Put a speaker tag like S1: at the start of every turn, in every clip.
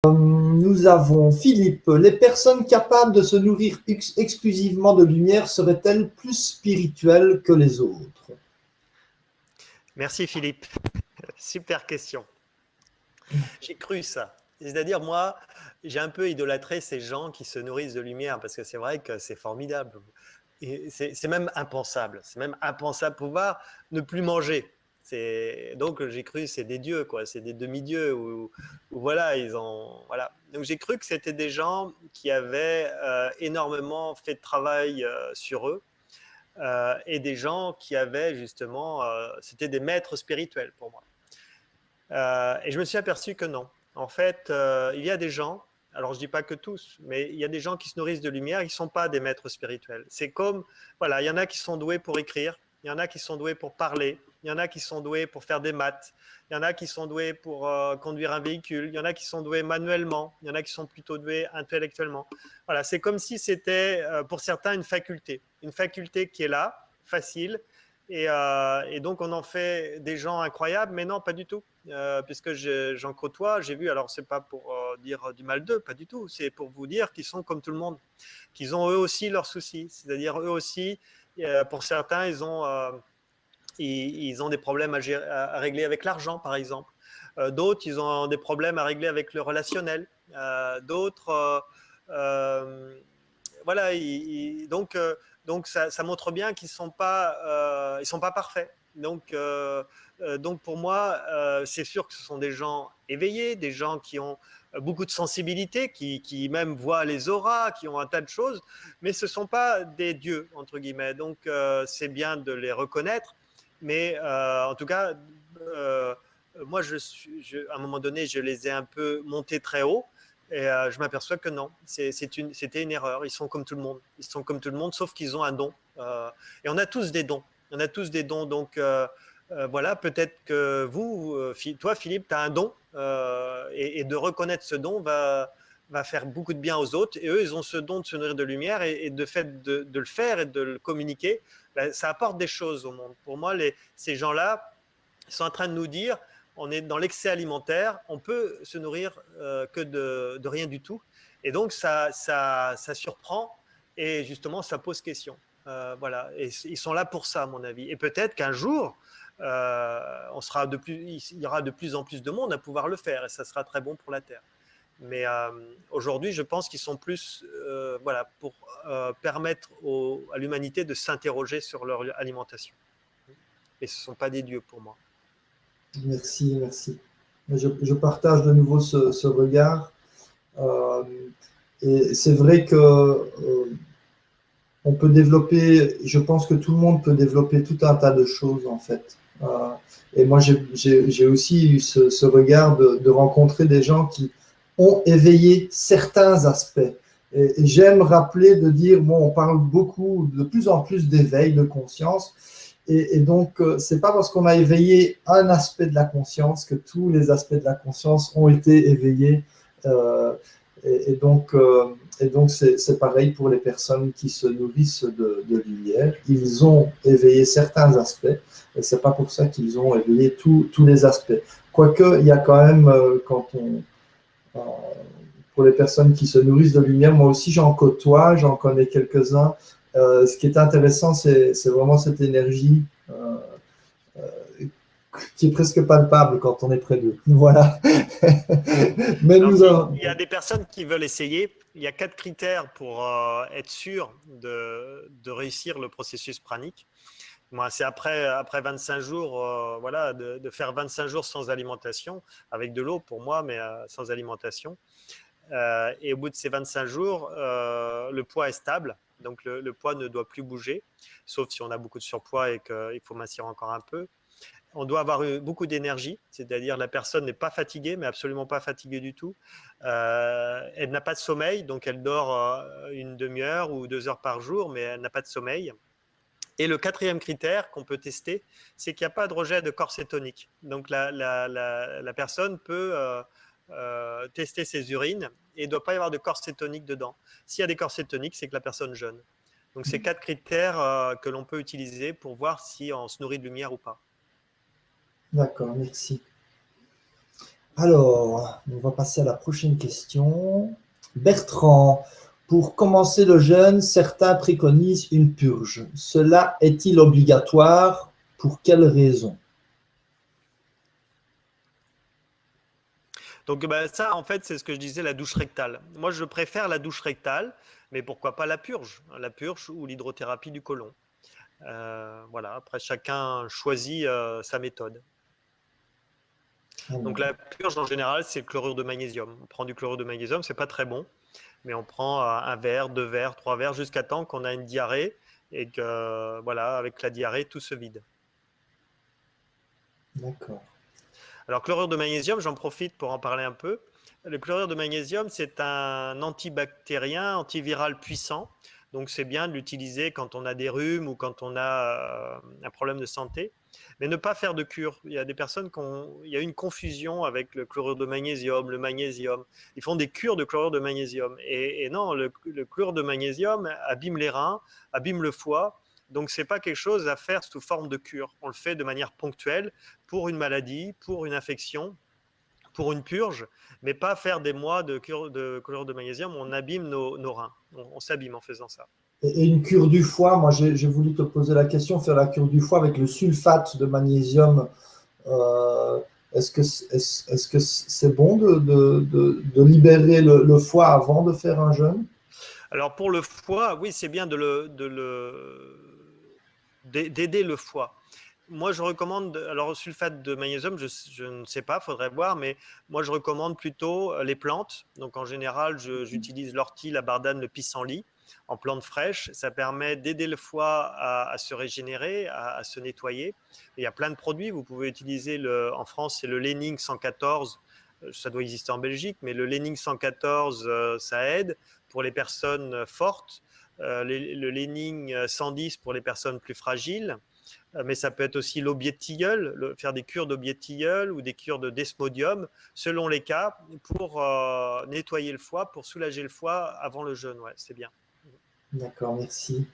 S1: Nous avons Philippe. Les personnes capables de se nourrir exclusivement de lumière seraient-elles plus spirituelles que les autres?
S2: Merci Philippe. Super question. J'ai cru ça. C'est-à-dire, moi, j'ai un peu idolâtré ces gens qui se nourrissent de lumière parce que c'est vrai que c'est formidable. Et c'est même impensable. C'est même impensable de pouvoir ne plus manger. Donc j'ai cru c'est des dieux, quoi. C'est des demi-dieux ou voilà, ils ont voilà. Donc j'ai cru que c'était des gens qui avaient énormément fait de travail sur eux et des gens qui avaient justement, c'était des maîtres spirituels pour moi. Et je me suis aperçu que non. En fait, il y a des gens, alors je ne dis pas que tous, mais il y a des gens qui se nourrissent de lumière, ils ne sont pas des maîtres spirituels. C'est comme, voilà, il y en a qui sont doués pour écrire, il y en a qui sont doués pour parler, il y en a qui sont doués pour faire des maths, il y en a qui sont doués pour conduire un véhicule, il y en a qui sont doués manuellement, il y en a qui sont plutôt doués intellectuellement. Voilà, c'est comme si c'était pour certains une faculté qui est là, facile, et donc on en fait des gens incroyables, mais non, pas du tout. Puisque j'en côtoie, j'ai vu, alors c'est pas pour dire du mal d'eux, pas du tout, c'est pour vous dire qu'ils sont comme tout le monde, qu'ils ont eux aussi leurs soucis, c'est-à-dire eux aussi, pour certains, ils ont des problèmes à régler avec l'argent, par exemple. D'autres, ils ont des problèmes à régler avec le relationnel. D'autres, voilà, donc ça montre bien qu'ils ils sont pas parfaits. Donc pour moi, c'est sûr que ce sont des gens éveillés, des gens qui ont beaucoup de sensibilité, qui même voient les auras, qui ont un tas de choses, mais ce ne sont pas des dieux, entre guillemets. Donc c'est bien de les reconnaître, mais en tout cas, moi, à un moment donné, je les ai un peu montés très haut. Et je m'aperçois que non, c'était une erreur. Ils sont comme tout le monde. Ils sont comme tout le monde, sauf qu'ils ont un don. Et on a tous des dons. On a tous des dons. Donc voilà, peut-être que vous, toi, Philippe, tu as un don. Et de reconnaître ce don va faire beaucoup de bien aux autres. Et eux, ils ont ce don de se nourrir de lumière. Et de fait de le faire et de le communiquer, ben, ça apporte des choses au monde. Pour moi, ces gens-là, ils sont en train de nous dire on est dans l'excès alimentaire, on peut se nourrir que de rien du tout. Et donc, ça surprend et justement, ça pose question. Voilà. Et ils sont là pour ça, à mon avis. Et peut-être qu'un jour, il y aura de plus en plus de monde à pouvoir le faire et ça sera très bon pour la Terre. Mais aujourd'hui, je pense qu'ils sont plus voilà, pour permettre à l'humanité de s'interroger sur leur alimentation. Et ce ne sont pas des dieux pour moi.
S1: Merci, merci. Je partage de nouveau ce regard. Euh, et c'est vrai que on peut développer, je pense que tout le monde peut développer tout un tas de choses en fait. Et moi, j'ai aussi eu ce regard de rencontrer des gens qui ont éveillé certains aspects. Et j'aime rappeler de dire, bon, on parle beaucoup, de plus en plus d'éveil de conscience. Et donc, c'est pas parce qu'on a éveillé un aspect de la conscience que tous les aspects de la conscience ont été éveillés. Euh, et, et donc, euh, et donc, c'est pareil pour les personnes qui se nourrissent de lumière. Ils ont éveillé certains aspects, et c'est pas pour ça qu'ils ont éveillé tous les aspects. Quoique, il y a quand même, euh, pour les personnes qui se nourrissent de lumière, moi aussi j'en côtoie, j'en connais quelques-uns. Ce qui est intéressant, c'est vraiment cette énergie qui est presque palpable quand on est près d'eux. Voilà. Mais
S2: Alors,
S1: nous avons...
S2: il y a des personnes qui veulent essayer. Il y a 4 critères pour être sûr de réussir le processus pranique. Moi, c'est après 25 jours, voilà, de faire 25 jours sans alimentation, avec de l'eau pour moi, mais sans alimentation. Et au bout de ces 25 jours, le poids est stable. Donc, le poids ne doit plus bouger, sauf si on a beaucoup de surpoids et qu'il faut mincir encore un peu. On doit avoir eu beaucoup d'énergie, c'est-à-dire la personne n'est pas fatiguée, mais absolument pas fatiguée du tout. Elle n'a pas de sommeil, donc elle dort une demi-heure ou 2 heures par jour, mais elle n'a pas de sommeil. Et le quatrième critère qu'on peut tester, c'est qu'il n'y a pas de rejet de corps cétonique. Donc la personne peut tester ses urines et il ne doit pas y avoir de corps cétonique dedans. S'il y a des corps cétoniques, c'est que la personne jeûne. Donc c'est 4 critères que l'on peut utiliser pour voir si on se nourrit de lumière ou pas.
S1: D'accord, merci. Alors, on va passer à la prochaine question. Bertrand, pour commencer le jeûne, certains préconisent une purge. Cela est-il obligatoire? Pour quelles raisons?
S2: Donc bah, ça, en fait, c'est ce que je disais, la douche rectale. Moi, je préfère la douche rectale, mais pourquoi pas la purge ou l'hydrothérapie du côlon. Voilà, après, chacun choisit sa méthode. Donc la purge, en général, c'est le chlorure de magnésium. On prend du chlorure de magnésium, c'est pas très bon, mais on prend un verre, 2 verres, 3 verres, jusqu'à temps qu'on a une diarrhée et que, voilà, avec la diarrhée, tout se vide.
S1: D'accord.
S2: Alors, chlorure de magnésium, j'en profite pour en parler un peu. Le chlorure de magnésium, c'est un antibactérien, antiviral puissant. Donc, c'est bien de l'utiliser quand on a des rhumes ou quand on a un problème de santé. Mais ne pas faire de cure. Il y a des personnes il y a une confusion avec le chlorure de magnésium, le magnésium. Ils font des cures de chlorure de magnésium. Et non, le chlorure de magnésium abîme les reins, abîme le foie. Donc, ce n'est pas quelque chose à faire sous forme de cure. On le fait de manière ponctuelle pour une maladie, pour une infection, pour une purge, mais pas faire des mois de chlorure de magnésium. On abîme nos reins. On s'abîme en faisant ça.
S1: Et une cure du foie, moi j'ai voulu te poser la question, faire la cure du foie avec le sulfate de magnésium. euh, est-ce que c'est bon de libérer le foie avant de faire un jeûne?
S2: Alors pour le foie, oui, c'est bien d'aider le foie. Moi, je recommande, alors sulfate de magnésium, je ne sais pas, il faudrait voir, mais moi, je recommande plutôt les plantes. Donc, en général, j'utilise l'ortie, la bardane, le pissenlit en plantes fraîches. Ça permet d'aider le foie à se régénérer, à se nettoyer. Et il y a plein de produits. Vous pouvez utiliser, en France, c'est le Léning 114. Ça doit exister en Belgique, mais le Léning 114, ça aide pour les personnes fortes. Le Léning 110 pour les personnes plus fragiles. Mais ça peut être aussi l'aubier de tilleul, faire des cures d'aubier de tilleul ou des cures de desmodium, selon les cas, pour nettoyer le foie, pour soulager le foie avant le jeûne. Ouais, c'est bien.
S1: D'accord, merci.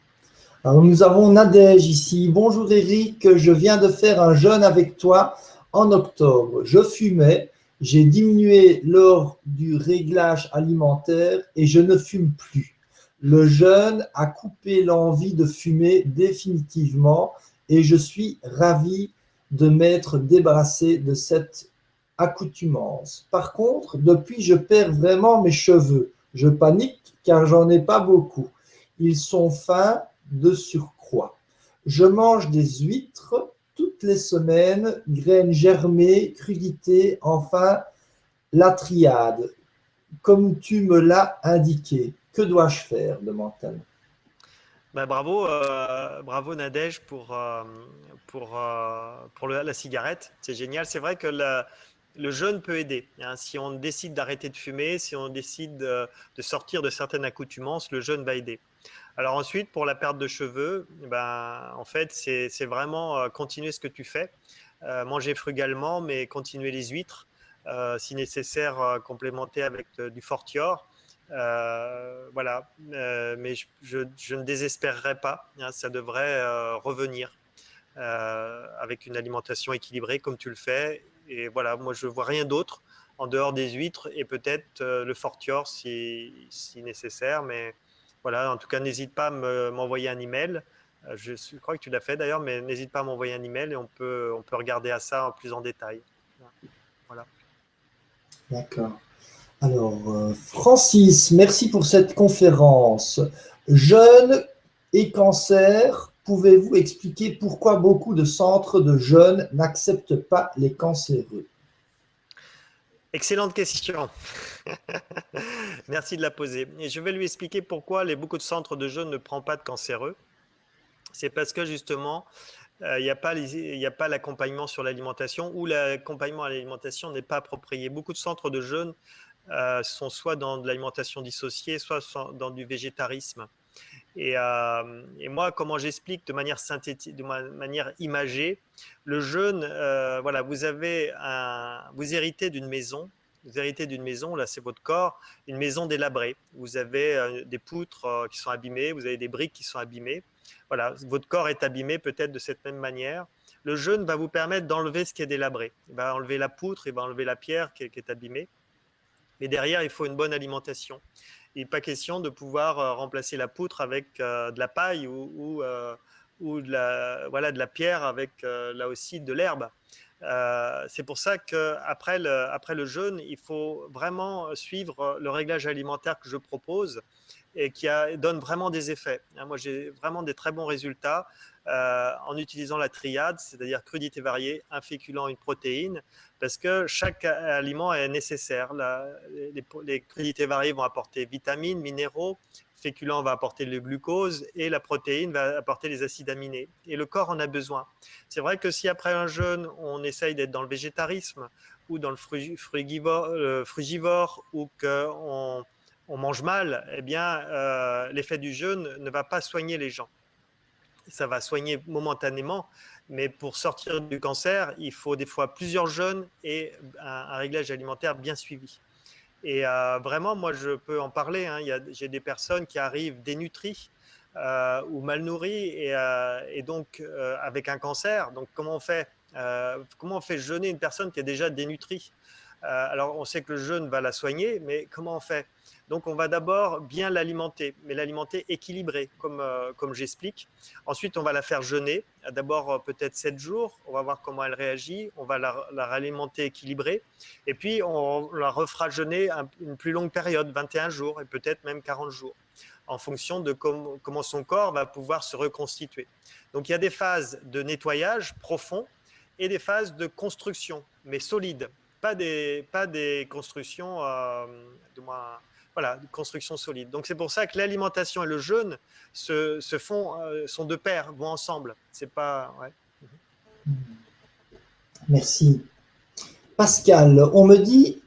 S1: Alors, nous avons Nadège ici. Bonjour Eric, je viens de faire un jeûne avec toi en octobre. Je fumais, j'ai diminué lors du réglage alimentaire et je ne fume plus. Le jeûne a coupé l'envie de fumer définitivement et je suis ravi de m'être débarrassé de cette accoutumance. Par contre, depuis, je perds vraiment mes cheveux. Je panique car j'en ai pas beaucoup. Ils sont fins de surcroît. Je mange des huîtres toutes les semaines, graines germées, crudités, enfin la triade, comme tu me l'as indiqué. Que dois-je faire? Demande-t-elle.
S2: Bah, bravo Nadège pour la cigarette. C'est génial. C'est vrai que le jeûne peut aider, hein. Si on décide d'arrêter de fumer, si on décide de sortir de certaines accoutumances, le jeûne va aider. Alors ensuite, pour la perte de cheveux, ben, en fait, c'est vraiment continuer ce que tu fais. Manger frugalement, mais continuer les huîtres. Si nécessaire, complémenter avec du fortior. Voilà, mais je ne désespérerai pas, hein, ça devrait revenir avec une alimentation équilibrée comme tu le fais. Et voilà, moi je ne vois rien d'autre en dehors des huîtres et peut-être le fortior si nécessaire. Mais voilà, en tout cas, n'hésite pas à m'envoyer un email. Je crois que tu l'as fait d'ailleurs, mais n'hésite pas à m'envoyer un email et on peut regarder à ça en plus en détail. Voilà.
S1: D'accord. Alors, Francis, merci pour cette conférence. Jeûne et cancer, pouvez-vous expliquer pourquoi beaucoup de centres de jeûne n'acceptent pas les cancéreux?
S2: Excellente question. Merci de la poser. Et je vais lui expliquer pourquoi beaucoup de centres de jeûne ne prennent pas de cancéreux. C'est parce que justement, il n'y a pas l'accompagnement sur l'alimentation ou l'accompagnement à l'alimentation n'est pas approprié. Beaucoup de centres de jeûne sont soit dans de l'alimentation dissociée, soit dans du végétarisme. Et moi, comment j'explique de manière synthétique, de manière imagée, le jeûne, voilà, vous héritez d'une maison. Vous héritez d'une maison, là c'est votre corps, une maison délabrée. Vous avez des poutres qui sont abîmées, vous avez des briques qui sont abîmées. Voilà, votre corps est abîmé peut-être de cette même manière. le jeûne va vous permettre d'enlever ce qui est délabré. Il va enlever la poutre, il va enlever la pierre qui est abîmée. Mais derrière, il faut une bonne alimentation. Il n'est pas question de pouvoir remplacer la poutre avec de la paille ou de la pierre avec là aussi de l'herbe. C'est pour ça qu'après le jeûne, il faut vraiment suivre le réglage alimentaire que je propose et qui donne vraiment des effets. Moi, j'ai vraiment des très bons résultats en utilisant la triade, c'est-à-dire crudité variée, un féculent, une protéine, parce que chaque aliment est nécessaire. Les crudités variées vont apporter vitamines, minéraux, le féculent va apporter le glucose et la protéine va apporter les acides aminés. Et le corps en a besoin. C'est vrai que si après un jeûne, on essaye d'être dans le végétarisme ou dans le frugivore ou qu'on mange mal, eh bien, l'effet du jeûne ne va pas soigner les gens. Ça va soigner momentanément, mais pour sortir du cancer, il faut des fois plusieurs jeûnes et un réglage alimentaire bien suivi. Et vraiment, moi, je peux en parler. J'ai des personnes qui arrivent dénutries ou mal nourries et donc avec un cancer. Donc, comment on fait jeûner une personne qui est déjà dénutrie? Alors, on sait que le jeûne va la soigner, mais comment on fait? Donc, on va d'abord bien l'alimenter, mais l'alimenter équilibré, comme j'explique. Ensuite, on va la faire jeûner, d'abord peut-être 7 jours. On va voir comment elle réagit. On va la réalimenter équilibrée. Et puis, on la refera jeûner une plus longue période, 21 jours et peut-être même 40 jours, en fonction de comment son corps va pouvoir se reconstituer. Donc, il y a des phases de nettoyage profond et des phases de construction, mais solides. Pas des constructions, de construction solide. Donc c'est pour ça que l'alimentation et le jeûne sont de pair, vont ensemble. C'est pas. Ouais.
S1: Merci. Pascal, on me dit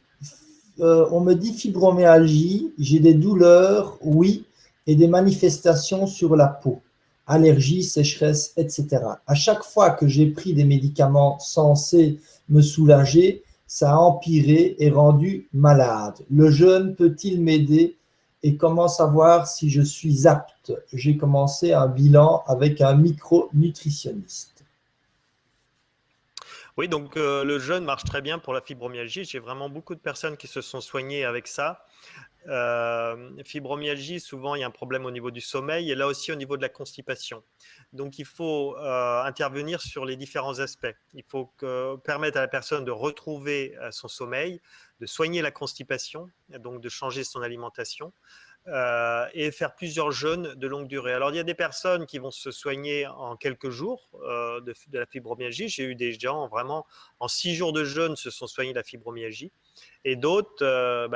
S1: fibromyalgie, j'ai des douleurs, oui, et des manifestations sur la peau, allergies, sécheresse, etc. À chaque fois que j'ai pris des médicaments censés me soulager, ça a empiré et rendu malade. Le jeûne peut-il m'aider et comment savoir si je suis apte? J'ai commencé un bilan avec un micronutritionniste.
S2: Oui, donc le jeûne marche très bien pour la fibromyalgie. J'ai vraiment beaucoup de personnes qui se sont soignées avec ça. Fibromyalgie, souvent il y a un problème au niveau du sommeil et là aussi au niveau de la constipation. Donc il faut intervenir sur les différents aspects. Il faut permettre à la personne de retrouver son sommeil, de soigner la constipation, donc de changer son alimentation. Et faire plusieurs jeûnes de longue durée. Alors, il y a des personnes qui vont se soigner en quelques jours de la fibromyalgie. J'ai eu des gens vraiment en 6 jours de jeûne se sont soignés de la fibromyalgie. Et d'autres,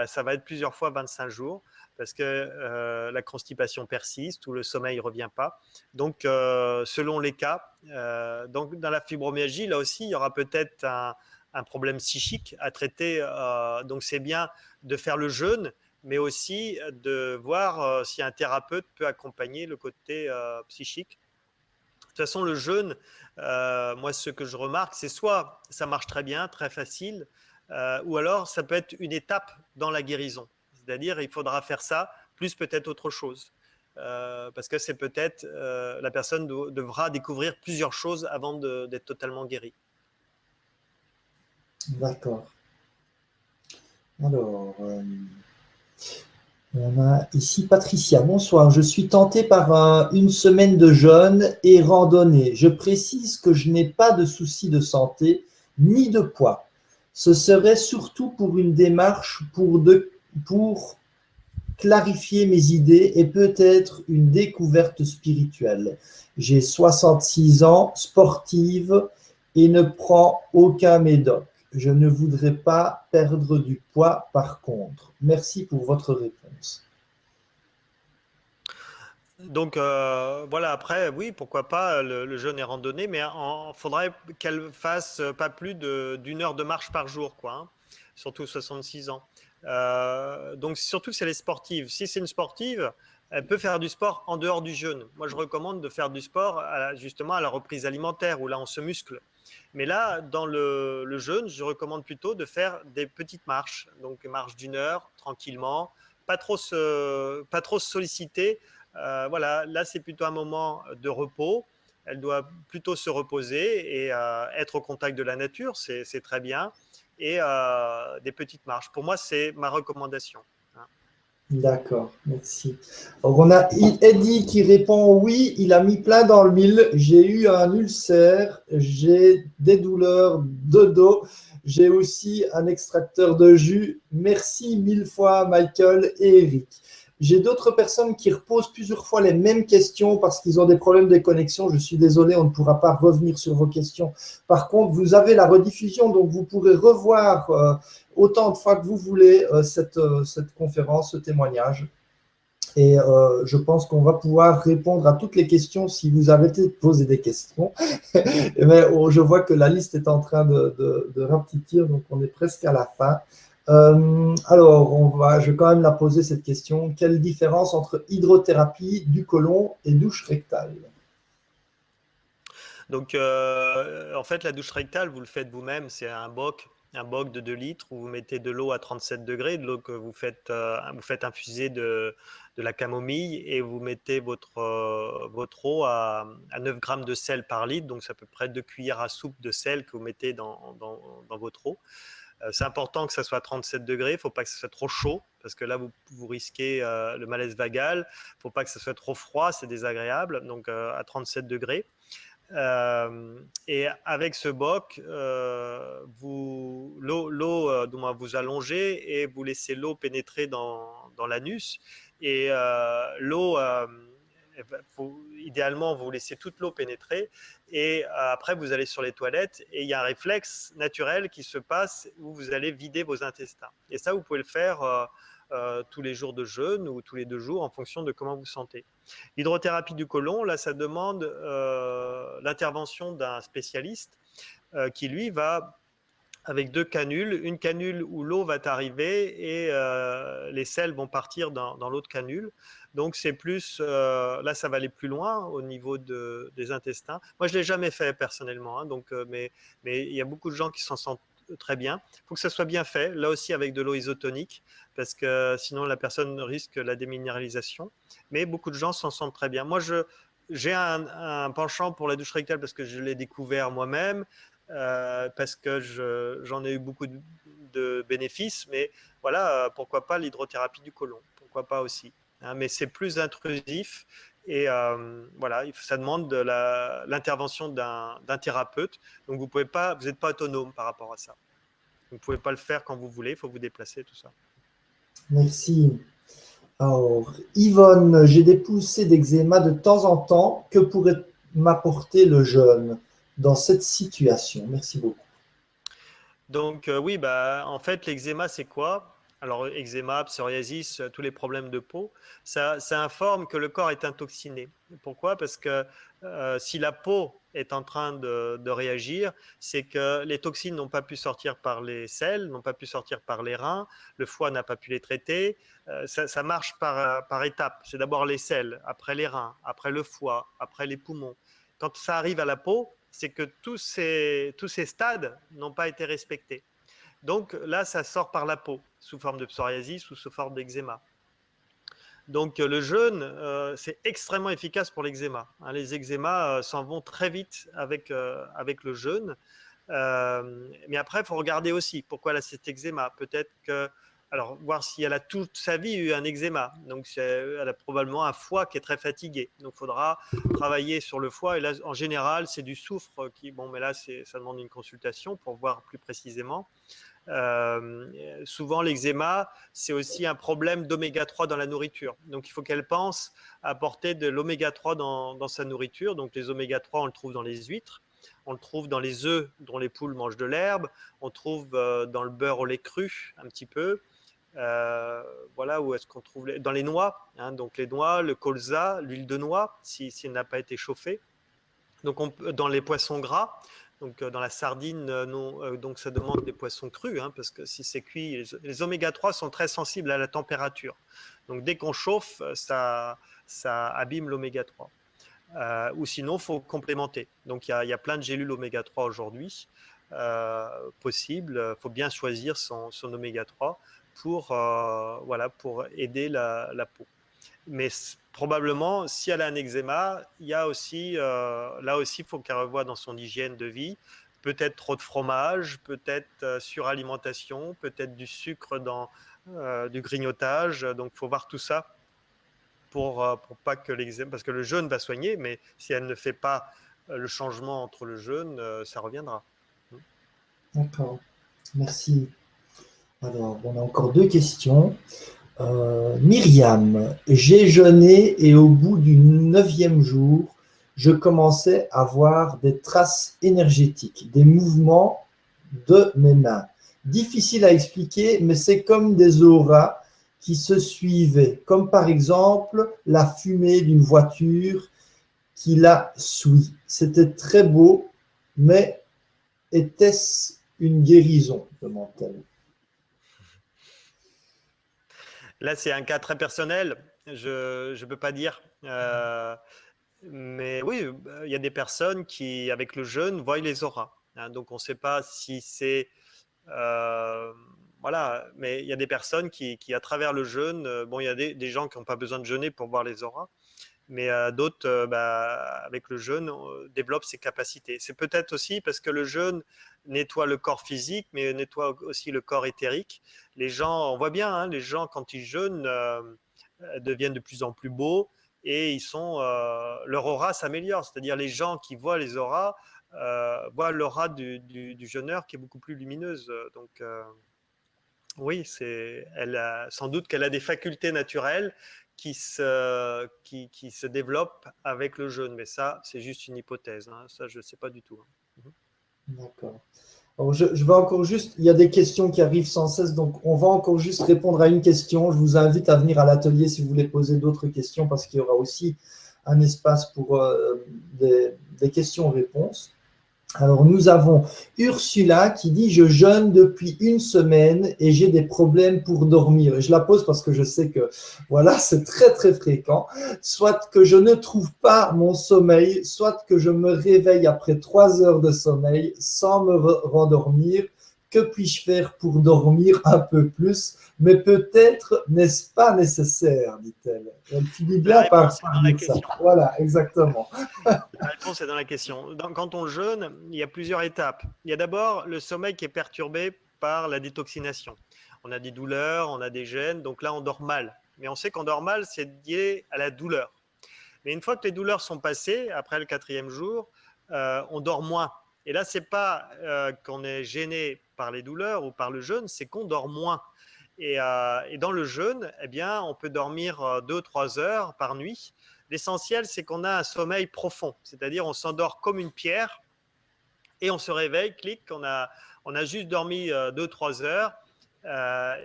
S2: ça va être plusieurs fois 25 jours parce que la constipation persiste ou le sommeil ne revient pas. Donc, selon les cas, donc dans la fibromyalgie, là aussi, il y aura peut-être un problème psychique à traiter. Donc, c'est bien de faire le jeûne, mais aussi de voir si un thérapeute peut accompagner le côté psychique. De toute façon, le jeûne, moi, ce que je remarque, c'est soit ça marche très bien, très facile, ou alors ça peut être une étape dans la guérison. C'est-à-dire, il faudra faire ça, plus peut-être autre chose. Parce que c'est peut-être, la personne devra découvrir plusieurs choses avant d'être totalement guérie.
S1: D'accord. Alors, on a ici Patricia. Bonsoir. Je suis tentée par une semaine de jeûne et randonnée. Je précise que je n'ai pas de soucis de santé ni de poids. Ce serait surtout pour une démarche pour clarifier mes idées et peut-être une découverte spirituelle. J'ai 66 ans, sportive et ne prends aucun médoc. Je ne voudrais pas perdre du poids par contre. Merci pour votre réponse.
S2: Donc voilà, après, oui, pourquoi pas, le jeûne et randonnée, mais il faudrait qu'elle fasse pas plus d'une heure de marche par jour, quoi, hein, surtout 66 ans. Donc surtout si elle est sportive. Si c'est une sportive, elle peut faire du sport en dehors du jeûne. Moi, je recommande de faire du sport justement à la reprise alimentaire, où là, on se muscle. Mais là, dans le jeûne, je recommande plutôt de faire des petites marches, donc marche d'une heure, tranquillement, pas trop se solliciter. Voilà, là, c'est plutôt un moment de repos Elle doit plutôt se reposer et être au contact de la nature, c'est très bien, et des petites marches. Pour moi, c'est ma recommandation.
S1: D'accord, merci. Donc on a Eddie qui répond oui, il a mis plein dans le mille. J'ai eu un ulcère, j'ai des douleurs de dos, j'ai aussi un extracteur de jus. Merci mille fois Michael et Eric. J'ai d'autres personnes qui reposent plusieurs fois les mêmes questions parce qu'ils ont des problèmes de connexion. Je suis désolé, on ne pourra pas revenir sur vos questions. Par contre, vous avez la rediffusion, donc vous pourrez revoir autant de fois que vous voulez cette conférence, ce témoignage. Et je pense qu'on va pouvoir répondre à toutes les questions si vous arrêtez de poser des questions. Mais je vois que la liste est en train de rapetir, donc on est presque à la fin. Alors, je vais quand même la poser cette question. Quelle différence entre hydrothérapie du côlon et douche rectale?
S2: Donc, en fait, la douche rectale, vous le faites vous-même. C'est un boc de 2 litres où vous mettez de l'eau à 37 degrés, de l'eau que vous faites infuser de la camomille, et vous mettez votre eau à 9 grammes de sel par litre. Donc, c'est à peu près 2 cuillères à soupe de sel que vous mettez dans votre eau. C'est important que ça soit à 37 degrés. Il ne faut pas que ce soit trop chaud parce que là, vous risquez le malaise vagal. Il ne faut pas que ce soit trop froid, c'est désagréable. Donc, à 37 degrés. Et avec ce boc, vous allongez et vous laissez l'eau pénétrer dans l'anus. Et l'eau, idéalement, vous laissez toute l'eau pénétrer. Et après, vous allez sur les toilettes et il y a un réflexe naturel qui se passe où vous allez vider vos intestins. Et ça, vous pouvez le faire tous les jours de jeûne ou tous les 2 jours en fonction de comment vous sentez. L'hydrothérapie du côlon, là, ça demande l'intervention d'un spécialiste qui, lui, va avec 2 canules, une canule où l'eau va arriver et les sels vont partir dans l'autre canule. Donc, c'est plus, là, ça va aller plus loin au niveau des intestins. Moi, je ne l'ai jamais fait personnellement, hein, donc, mais il y a beaucoup de gens qui s'en sentent très bien. Il faut que ça soit bien fait, là aussi avec de l'eau isotonique, parce que sinon la personne risque la déminéralisation. Mais beaucoup de gens s'en sentent très bien. Moi, j'ai un penchant pour la douche rectale parce que je l'ai découvert moi-même, parce que j'en ai eu beaucoup de bénéfices, mais voilà, pourquoi pas l'hydrothérapie du côlon, pourquoi pas aussi, hein, mais c'est plus intrusif et voilà, ça demande l'intervention d'un thérapeute, donc vous n'êtes pas autonome par rapport à ça. Vous ne pouvez pas le faire quand vous voulez, il faut vous déplacer, tout ça.
S1: Merci. Alors, Yvonne, j'ai des poussées d'eczéma de temps en temps. Que pourrait m'apporter le jeûne dans cette situation? Merci beaucoup.
S2: Donc oui, bah, en fait, l'eczéma, c'est quoi? Alors, eczéma, psoriasis, tous les problèmes de peau, ça informe que le corps est intoxiné. Pourquoi? Parce que si la peau est en train de réagir, c'est que les toxines n'ont pas pu sortir par les selles, n'ont pas pu sortir par les reins, le foie n'a pas pu les traiter. Ça marche par étapes. C'est d'abord les selles, après les reins, après le foie, après les poumons. Quand ça arrive à la peau, c'est que tous ces stades n'ont pas été respectés. Donc là, ça sort par la peau, sous forme de psoriasis ou sous forme d'eczéma. Donc le jeûne, c'est extrêmement efficace pour l'eczéma. Hein, les eczémas s'en vont très vite avec le jeûne. Mais après, il faut regarder aussi pourquoi elle a cet eczéma. Peut-être que, alors, voir si elle a toute sa vie eu un eczéma. Donc, elle a probablement un foie qui est très fatigué. Donc, il faudra travailler sur le foie. Et là, en général, c'est du soufre qui, bon, mais là, ça demande une consultation pour voir plus précisément. Souvent, l'eczéma, c'est aussi un problème d'oméga 3 dans la nourriture. Donc, il faut qu'elle pense à apporter de l'oméga 3 dans sa nourriture. Donc, les oméga 3, on le trouve dans les huîtres. On le trouve dans les œufs dont les poules mangent de l'herbe. On trouve dans le beurre au lait cru un petit peu. Voilà où est-ce qu'on trouve dans les noix. Hein, donc les noix, le colza, l'huile de noix, si elle n'a pas été chauffée. Donc dans les poissons gras. Donc dans la sardine, non, donc ça demande des poissons crus, hein, parce que si c'est cuit, les oméga 3 sont très sensibles à la température. Donc dès qu'on chauffe, ça abîme l'oméga 3. Ou sinon, il faut complémenter. Donc, il y a plein de gélules oméga 3 aujourd'hui possibles. Il faut bien choisir son oméga 3 pour aider la peau. Mais probablement, si elle a un eczéma, il y a aussi, là aussi, il faut qu'elle revoie dans son hygiène de vie. Peut-être trop de fromage, peut-être suralimentation, peut-être du sucre dans du grignotage. Donc, il faut voir tout ça pour pas que l'eczéma, parce que le jeûne va soigner, mais si elle ne fait pas le changement entre le jeûne, ça reviendra.
S1: D'accord, merci. Alors, on a encore deux questions. Myriam, j'ai jeûné et au bout du 9e jour, je commençais à voir des traces énergétiques, des mouvements de mes mains. Difficile à expliquer, mais c'est comme des auras qui se suivaient, comme par exemple la fumée d'une voiture qui la suit. C'était très beau, mais était-ce une guérison, demande-t-elle.
S2: Là, c'est un cas très personnel. Je ne peux pas dire. Mais oui, il y a des personnes qui, avec le jeûne, voient les auras. Hein. Donc, on ne sait pas si c'est... voilà, mais il y a des personnes qui à travers le jeûne, bon, il y a des gens qui n'ont pas besoin de jeûner pour voir les auras, mais d'autres, avec le jeûne, développent ces capacités. C'est peut-être aussi parce que le jeûne nettoie le corps physique, mais nettoie aussi le corps éthérique. Les gens, on voit bien, hein, les gens, quand ils jeûnent, deviennent de plus en plus beaux et leur aura s'améliore. C'est-à-dire les gens qui voient les auras voient l'aura du jeûneur qui est beaucoup plus lumineuse. Donc, oui, sans doute qu'elle a des facultés naturelles qui se développent avec le jeûne. Mais ça, c'est juste une hypothèse. Hein. Ça, je ne sais pas du tout.
S1: D'accord. Alors, je vais encore juste, il y a des questions qui arrivent sans cesse, donc on va encore juste répondre à une question. Je vous invite à venir à l'atelier si vous voulez poser d'autres questions, parce qu'il y aura aussi un espace pour des questions-réponses. Alors, nous avons Ursula qui dit: je jeûne depuis une semaine et j'ai des problèmes pour dormir. Et je la pose parce que je sais que voilà, c'est très très fréquent. Soit que je ne trouve pas mon sommeil, soit que je me réveille après 3 heures de sommeil sans me rendormir. Que puis-je faire pour dormir un peu plus? Mais peut-être n'est-ce pas nécessaire, dit-elle. Elle finit bien
S2: La
S1: par
S2: réponse est dans la
S1: dire ça.
S2: question.
S1: Voilà, exactement.
S2: La réponse est dans la question. Quand on jeûne, il y a plusieurs étapes. Il y a d'abord le sommeil qui est perturbé par la détoxination. On a des douleurs, on a des gènes, donc là on dort mal. Mais on sait qu'on dort mal, c'est lié à la douleur. Mais une fois que les douleurs sont passées, après le 4e jour, on dort moins. Et là, ce n'est pas qu'on est gêné par les douleurs ou par le jeûne, c'est qu'on dort moins. Et dans le jeûne, eh bien, on peut dormir 2-3 heures par nuit. L'essentiel, c'est qu'on a un sommeil profond, c'est-à-dire on s'endort comme une pierre et on se réveille, clic, on a juste dormi 2-3 heures.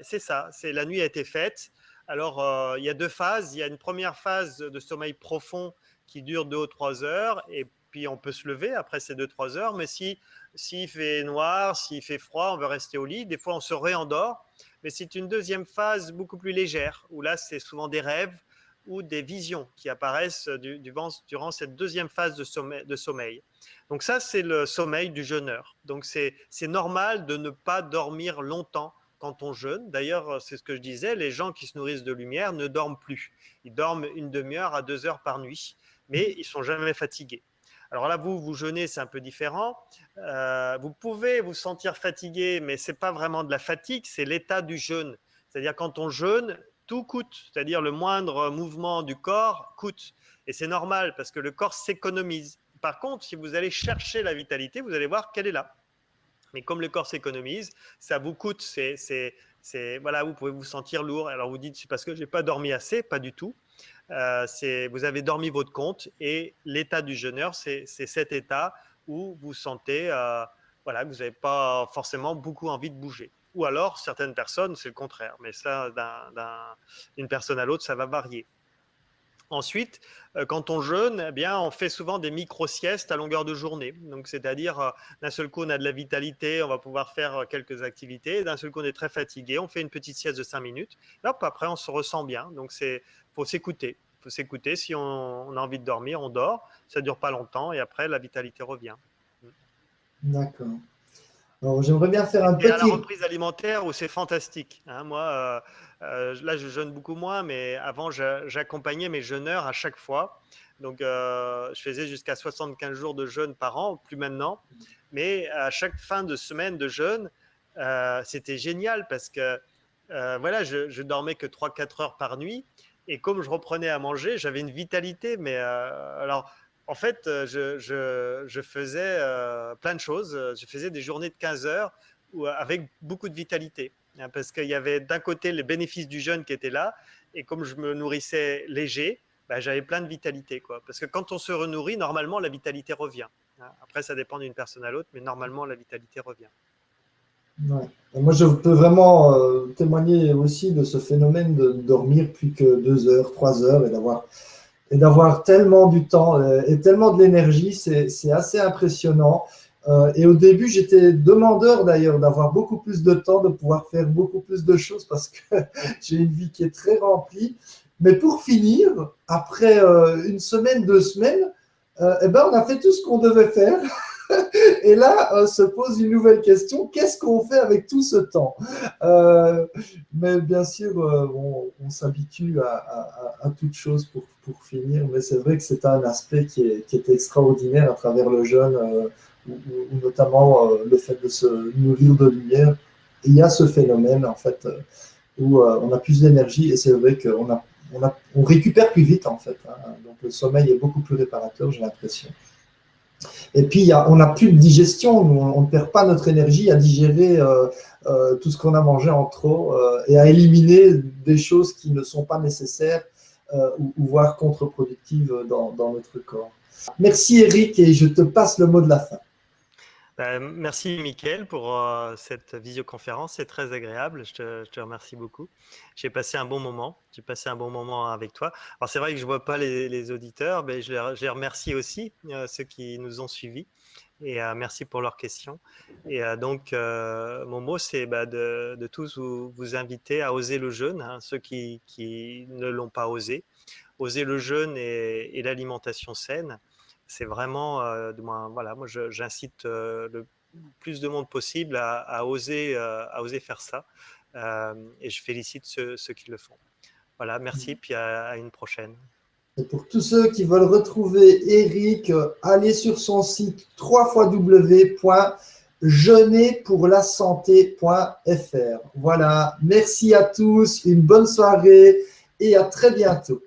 S2: C'est ça, la nuit a été faite. Alors, il y a 2 phases. Il y a une première phase de sommeil profond qui dure 2 ou 3 heures et puis on peut se lever après ces 2-3 heures. Mais s'il fait noir, s'il fait froid, on veut rester au lit. Des fois, on se réendort. Mais c'est une deuxième phase beaucoup plus légère où là, c'est souvent des rêves ou des visions qui apparaissent durant cette deuxième phase de sommeil. Donc ça, c'est le sommeil du jeûneur. Donc c'est normal de ne pas dormir longtemps quand on jeûne. D'ailleurs, c'est ce que je disais, les gens qui se nourrissent de lumière ne dorment plus. Ils dorment une demi-heure à 2 heures par nuit, mais ils ne sont jamais fatigués. Alors là, vous jeûnez, c'est un peu différent. Vous pouvez vous sentir fatigué, mais ce n'est pas vraiment de la fatigue, c'est l'état du jeûne. C'est-à-dire quand on jeûne, tout coûte, c'est-à-dire le moindre mouvement du corps coûte. Et c'est normal parce que le corps s'économise. Par contre, si vous allez chercher la vitalité, vous allez voir qu'elle est là. Mais comme le corps s'économise, ça vous coûte. Voilà, vous pouvez vous sentir lourd. Alors vous dites, c'est parce que je n'ai pas dormi assez. Pas du tout. Vous avez dormi votre compte et l'état du jeûneur, c'est cet état où vous sentez voilà, que vous n'avez pas forcément beaucoup envie de bouger. Ou alors, certaines personnes, c'est le contraire. Mais ça, d'une personne à l'autre, ça va varier. Ensuite, quand on jeûne, eh bien, on fait souvent des micro-siestes à longueur de journée. Donc, c'est-à-dire, d'un seul coup, on a de la vitalité, on va pouvoir faire quelques activités. D'un seul coup, on est très fatigué, on fait une petite sieste de 5 minutes. Et hop, après, on se ressent bien. Donc, faut s'écouter. Il faut s'écouter. Si on a envie de dormir, on dort. Ça ne dure pas longtemps et après, la vitalité revient.
S1: D'accord. Alors, j'aimerais bien faire un
S2: Et à la
S1: petit…
S2: reprise alimentaire où c'est fantastique. Hein. Moi, là, je jeûne beaucoup moins, mais avant, j'accompagnais mes jeûneurs à chaque fois. Donc, je faisais jusqu'à 75 jours de jeûne par an, plus maintenant. Mais à chaque fin de semaine de jeûne, c'était génial parce que voilà, je dormais que 3-4 heures par nuit. Et comme je reprenais à manger, j'avais une vitalité. Mais alors, en fait, je faisais plein de choses. Je faisais des journées de 15 heures avec beaucoup de vitalité. Hein, parce qu'il y avait d'un côté les bénéfices du jeûne qui étaient là. Et comme je me nourrissais léger, bah, j'avais plein de vitalité, quoi. Parce que quand on se renourrit, normalement, la vitalité revient. Hein. Après, ça dépend d'une personne à l'autre, mais normalement, la vitalité revient.
S1: Ouais. Et moi, je peux vraiment témoigner aussi de ce phénomène de dormir plus que 2 heures, 3 heures et d'avoir tellement du temps et tellement de l'énergie, c'est assez impressionnant. Et au début, j'étais demandeur d'ailleurs d'avoir beaucoup plus de temps, de pouvoir faire beaucoup plus de choses parce que j'ai une vie qui est très remplie. Mais pour finir, après une semaine, 2 semaines, eh ben, on a fait tout ce qu'on devait faire. Et là, se pose une nouvelle question, qu'est-ce qu'on fait avec tout ce temps? Mais bien sûr, on s'habitue à toute chose pour finir, mais c'est vrai que c'est un aspect qui est extraordinaire à travers le jeûne, ou notamment le fait de se nourrir de lumière. Et il y a ce phénomène, en fait, où on a plus d'énergie et c'est vrai qu'on récupère plus vite, en fait. Hein. Donc le sommeil est beaucoup plus réparateur, j'ai l'impression. Et puis, on n'a plus de digestion, on ne perd pas notre énergie à digérer tout ce qu'on a mangé en trop et à éliminer des choses qui ne sont pas nécessaires ou voire contre-productives dans notre corps. Merci Eric et je te passe le mot de la fin.
S2: Merci Mickaël pour cette visioconférence, c'est très agréable, je te remercie beaucoup. J'ai passé un bon moment, j'ai passé un bon moment avec toi. Alors c'est vrai que je ne vois pas les auditeurs, mais je les remercie aussi, ceux qui nous ont suivis, et merci pour leurs questions. Et donc mon mot c'est de tous vous inviter à oser le jeûne, hein, ceux qui ne l'ont pas osé. Oser le jeûne et l'alimentation saine. C'est vraiment, voilà, moi j'incite le plus de monde possible à oser faire ça. Et je félicite ceux qui le font. Voilà, merci, puis à une prochaine.
S1: Et pour tous ceux qui veulent retrouver Eric, allez sur son site www.jeûnerpourlasanté.fr. Voilà, merci à tous, une bonne soirée et à très bientôt.